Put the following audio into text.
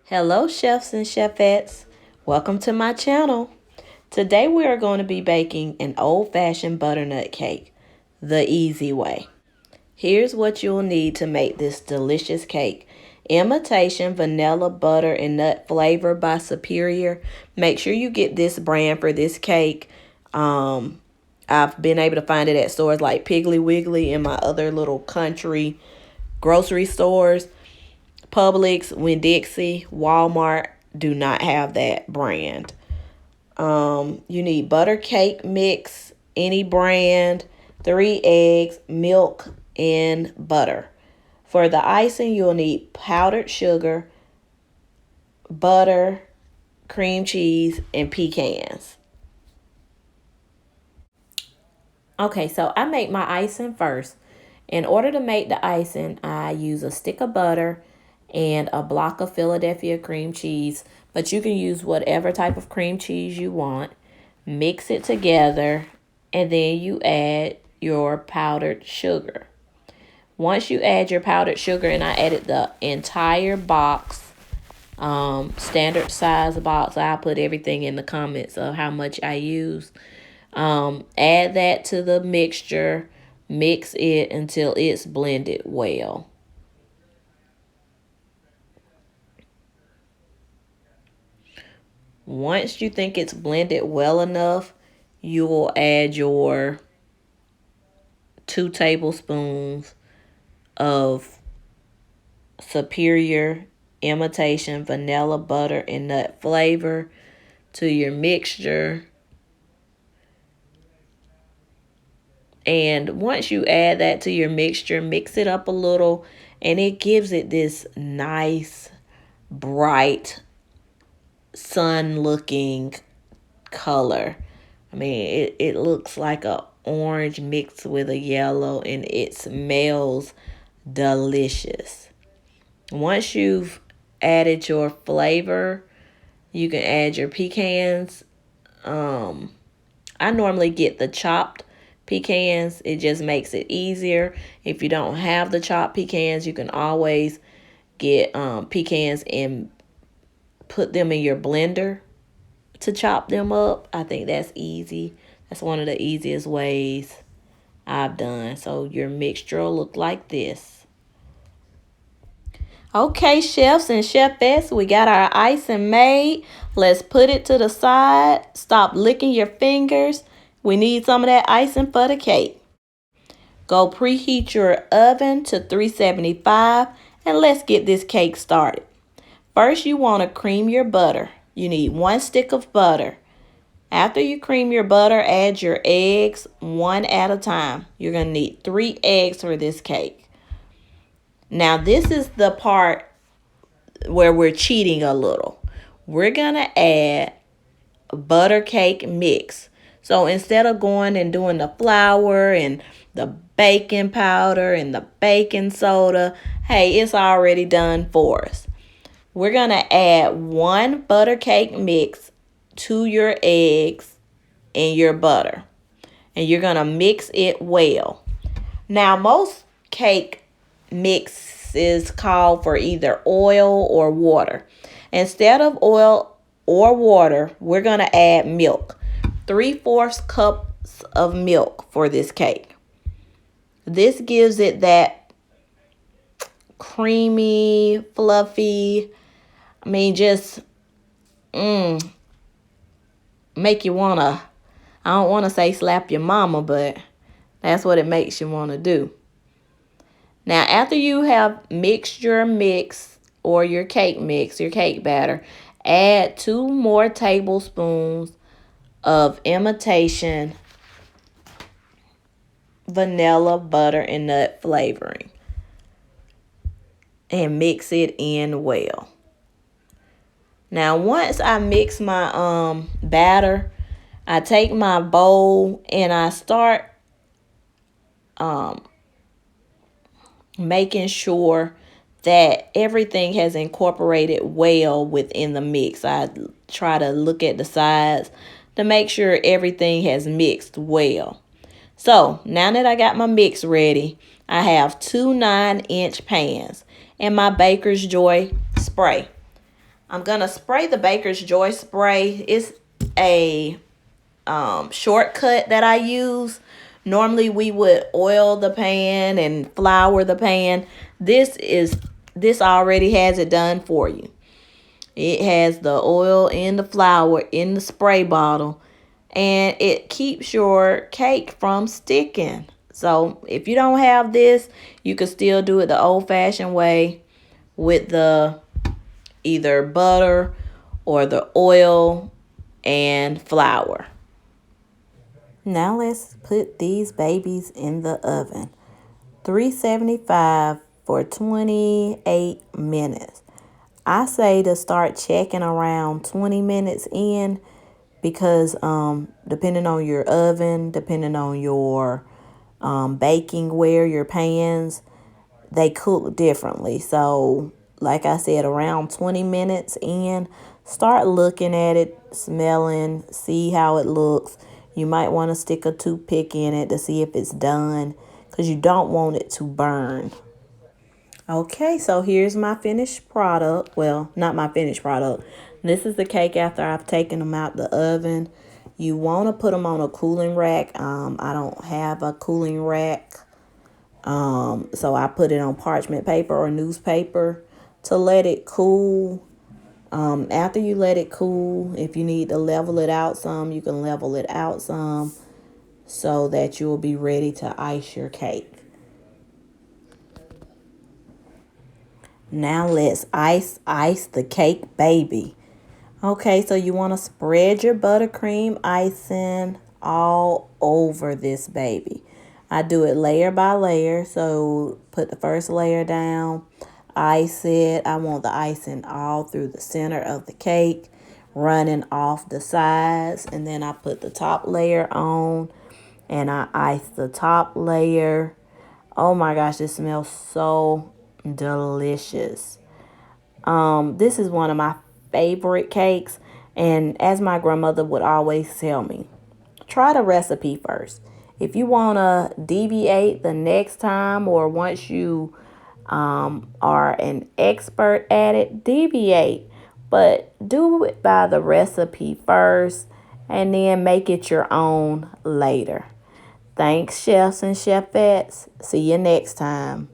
Hello, chefs and chefettes. Welcome to my channel. Today we are going to be baking an old-fashioned butternut cake, the easy way. Here's what you'll need to make this delicious cake. Imitation vanilla butter and nut flavor by Superior. Make sure you get this brand for this cake. I've been able to find it at stores like Piggly Wiggly and my other little country grocery stores. Publix, Winn-Dixie, Walmart do not have that brand. You need butter cake mix, any brand, 3 eggs, milk, and butter. For the icing, you'll need powdered sugar, butter, cream cheese, and pecans. Okay, so I make my icing first. In order to make the icing, I use a stick of butter and a block of Philadelphia cream cheese, but you can use whatever type of cream cheese you want. Mix it together, and then you add your powdered sugar. Once you add your powdered sugar, and I added the entire box, standard size box, I'll put everything in the comments of how much I use. Add that to the mixture. Mix it until it's blended well. Once you think it's blended well enough, you will add your 2 tablespoons of Superior imitation vanilla butter and nut flavor to your mixture. And once you add that to your mixture, mix it up a little, and it gives it this nice, bright, sun-looking color. I mean, it looks like a orange mixed with a yellow, and it smells delicious. Once you've added your flavor, you can add your pecans. I normally get the chopped pecans. It just makes it easier. If you don't have the chopped pecans, you can always get pecans and put them in your blender to chop them up. I think that's easy. That's one of the easiest ways I've done. So your mixture will look like this. Okay, chefs and chefettes, we got our icing made. Let's put it to the side. Stop licking your fingers. We need some of that icing for the cake. Go preheat your oven to 375 and let's get this cake started. First, you want to cream your butter. You need 1 stick of butter. After you cream your butter, add your eggs one at a time. You're going to need 3 eggs for this cake. Now, this is the part where we're cheating a little. We're going to add a butter cake mix. So instead of going and doing the flour and the baking powder and the baking soda, hey, it's already done for us. We're going to add 1 butter cake mix to your eggs and your butter. And you're going to mix it well. Now, most cake mixes call for either oil or water. Instead of oil or water, we're going to add milk. 3/4 cups of milk for this cake. This gives it that creamy, fluffy, I mean, just make you want to, I don't want to say slap your mama, but that's what it makes you want to do. Now, after you have mixed your mix or your cake mix, your cake batter, add 2 more tablespoons of imitation vanilla butter and nut flavoring and mix it in well. Now, once I mix my batter, I take my bowl and I start making sure that everything has incorporated well within the mix. I try to look at the sides to make sure everything has mixed well. So now that I got my mix ready, I have 2 9-inch pans and my Baker's Joy spray. I'm going to spray the Baker's Joy spray. It's a shortcut that I use. Normally we would oil the pan and flour the pan. This already has it done for you. It has the oil and the flour in the spray bottle, and it keeps your cake from sticking. So if you don't have this, you can still do it the old-fashioned way with the either butter or the oil and flour. Now let's put these babies in the oven. 375 for 28 minutes. I say to start checking around 20 minutes in because depending on your oven, depending on your baking ware, your pans, they cook differently. So like I said, around 20 minutes in, start looking at it, smelling, see how it looks. You might want to stick a toothpick in it to see if it's done because you don't want it to burn. Okay, so here's my finished product. Well, not my finished product. This is the cake after I've taken them out the oven. You want to put them on a cooling rack. I don't have a cooling rack. So I put it on parchment paper or newspaper to let it cool. After you let it cool, if you need to level it out some, you can level it out some so that you'll be ready to ice your cake. Now let's ice the cake, baby. Okay, so you want to spread your buttercream icing all over this baby. I do it layer by layer. So put the first layer down, ice it. I want the icing all through the center of the cake, running off the sides. And then I put the top layer on and I ice the top layer. Oh my gosh, this smells so delicious. This is one of my favorite cakes, and as my grandmother would always tell me, try the recipe first. If you want to deviate the next time or once you are an expert at it, deviate, but do it by the recipe first and then make it your own later. Thanks, chefs and chefettes. See you next time.